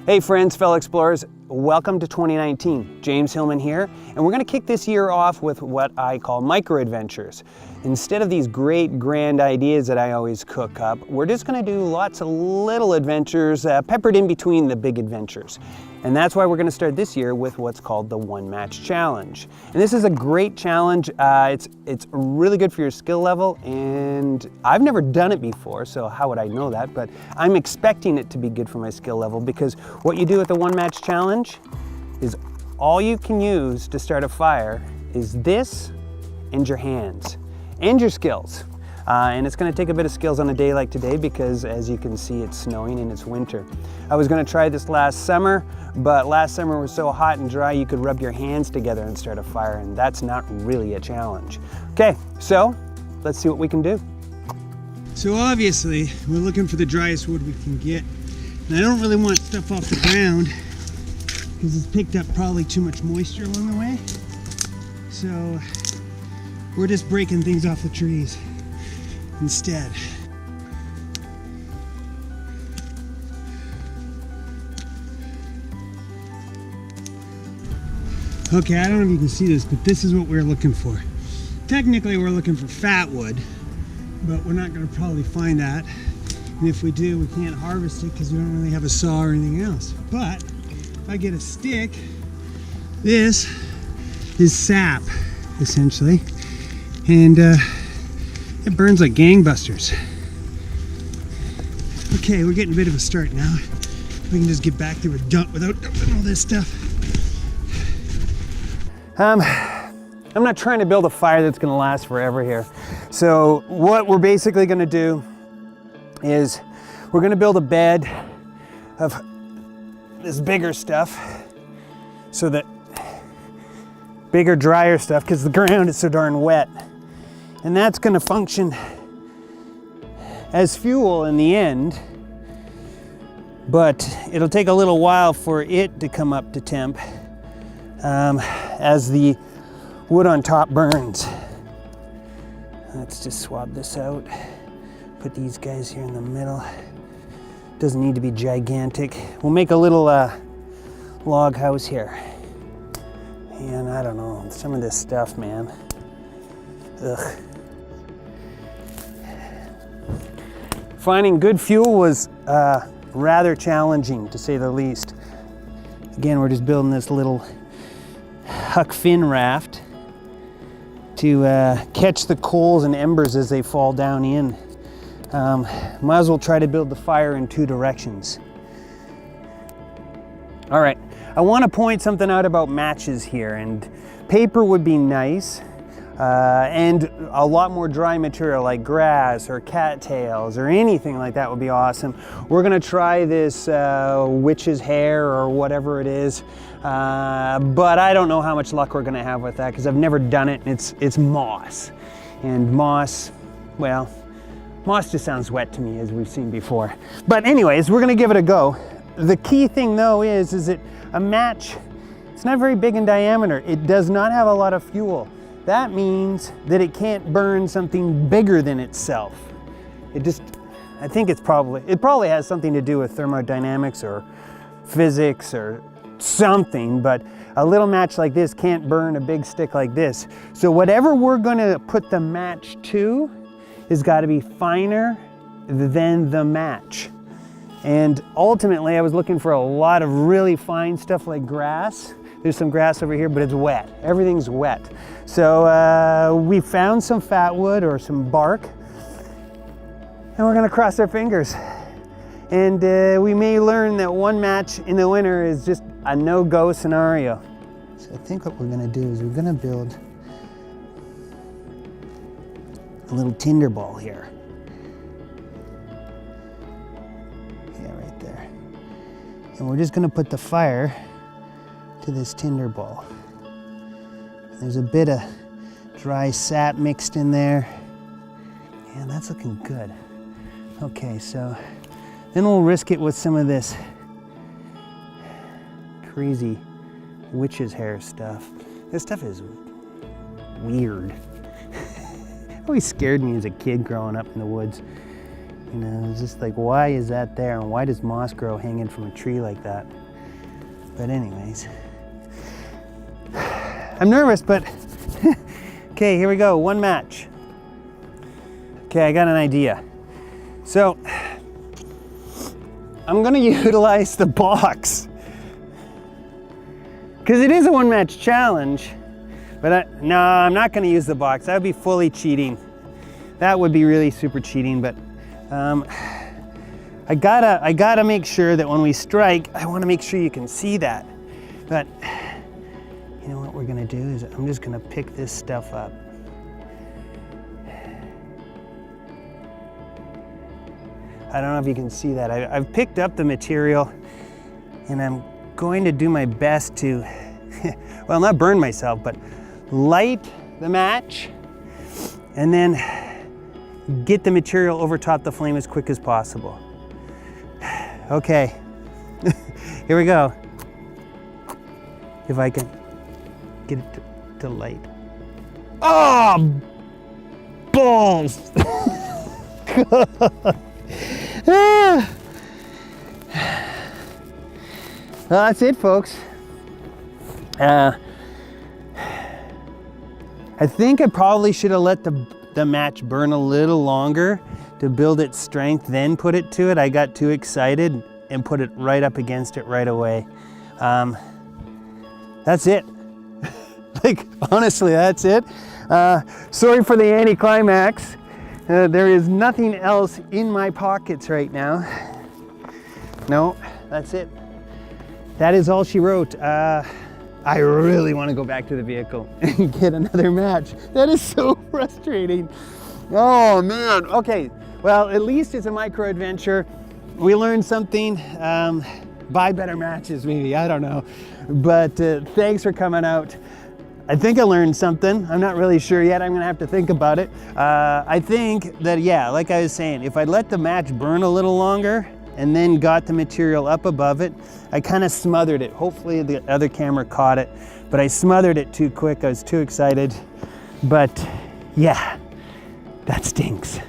Hey friends, fellow explorers, welcome to 2019. James Hillman here, and we're going to kick this year off with what I call micro-adventures. Instead of these great grand ideas that I always cook up, we're just going to do lots of little adventures peppered in between the big adventures. And that's why we're going to start this year with what's called the One Match Challenge. And this is a great challenge. It's really good for your skill level, and I've never done it before, so how would I know that? But I'm expecting it to be good for my skill level, because what you do with the One Match Challenge is all you can use to start a fire is this and your hands and your skills. And it's going to take a bit of skills on a day like today because, as you can see, it's snowing and it's winter. I was going to try this last summer, but last summer was so hot and dry you could rub your hands together and start a fire, and that's not really a challenge. Okay, so let's see what we can do. So obviously we're looking for the driest wood we can get, and I don't really want stuff off the ground because it's picked up probably too much moisture along the way. So we're just breaking things off the trees instead. Okay, I don't know if you can see this, but this is what we're looking for. Technically we're looking for fat wood, but we're not going to probably find that. And if we do, we can't harvest it because we don't really have a saw or anything else. But if I get a stick, this is sap, essentially. And it burns like gangbusters. Okay, we're getting a bit of a start now. We can just get back there without dumping all this stuff. I'm not trying to build a fire that's going to last forever here. So what we're basically going to do is we're going to build a bed of this bigger stuff, so that bigger, drier stuff, because the ground is so darn wet. And that's going to function as fuel in the end, but it'll take a little while for it to come up to temp as the wood on top burns. Let's just swab this out. Put these guys here in the middle. Doesn't need to be gigantic. We'll make a little log house here. And I don't know, some of this stuff, man. Ugh. Finding good fuel was rather challenging, to say the least. Again, we're just building this little Huck Finn raft to catch the coals and embers as they fall down in. Might as well try to build the fire in two directions. All right, I want to point something out about matches here, and paper would be nice, and a lot more dry material like grass or cattails or anything like that would be awesome. We're gonna try this witch's hair or whatever it is, but I don't know how much luck we're gonna have with that because I've never done it. It's moss, and moss, well, moss just sounds wet to me, as we've seen before. But anyways, we're gonna give it a go. The key thing though is that a match, it's not very big in diameter. It does not have a lot of fuel. That means that it can't burn something bigger than itself. I think it probably has something to do with thermodynamics or physics or something, but a little match like this can't burn a big stick like this. So whatever we're gonna put the match to has gotta be finer than the match. And ultimately, I was looking for a lot of really fine stuff like grass. There's some grass over here, but it's wet. Everything's wet. So we found some fat wood or some bark, and we're gonna cross our fingers. And we may learn that one match in the winter is just a no-go scenario. So I think what we're gonna do is we're gonna build a little tinder ball here. Yeah, right there. And we're just gonna put the fire to this tinder ball. There's a bit of dry sap mixed in there. Yeah, that's looking good. Okay, so then we'll risk it with some of this crazy witch's hair stuff. This stuff is weird. It always scared me as a kid growing up in the woods. You know, it's just like, why is that there? And why does moss grow hanging from a tree like that? But anyways, I'm nervous, but okay, here we go, one match. Okay, I got an idea. So I'm gonna utilize the box because it is a one match challenge, but no, I'm not gonna use the box. That would be fully cheating. That would be really super cheating, but I gotta make sure that when we strike, I wanna make sure you can see that. But you know what we're gonna do is I'm just gonna pick this stuff up. I don't know if you can see that. I've picked up the material and I'm going to do my best to, well, not burn myself, but light the match and then get the material over top the flame as quick as possible. Okay, here we go. If I can get it to light. Oh, balls! Well, that's it, folks. I think I probably should have let the match burn a little longer to build its strength, then put it to it. I got too excited and put it right up against it right away. That's it. Like, honestly, that's it. Sorry for the anticlimax. There is nothing else in my pockets right now. No, that's it. That is all she wrote. I really want to go back to the vehicle and get another match. That is so frustrating. Oh man, okay. Well, at least it's a MicroAdventure. We learned something. Buy better matches, maybe, I don't know. But thanks for coming out. I think I learned something. I'm not really sure yet. I'm gonna have to think about it. I think that, yeah, like I was saying, if I let the match burn a little longer and then got the material up above it, I kind of smothered it. Hopefully the other camera caught it, but I smothered it too quick. I was too excited. But yeah, that stinks.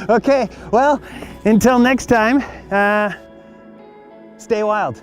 Okay, well, until next time, stay wild.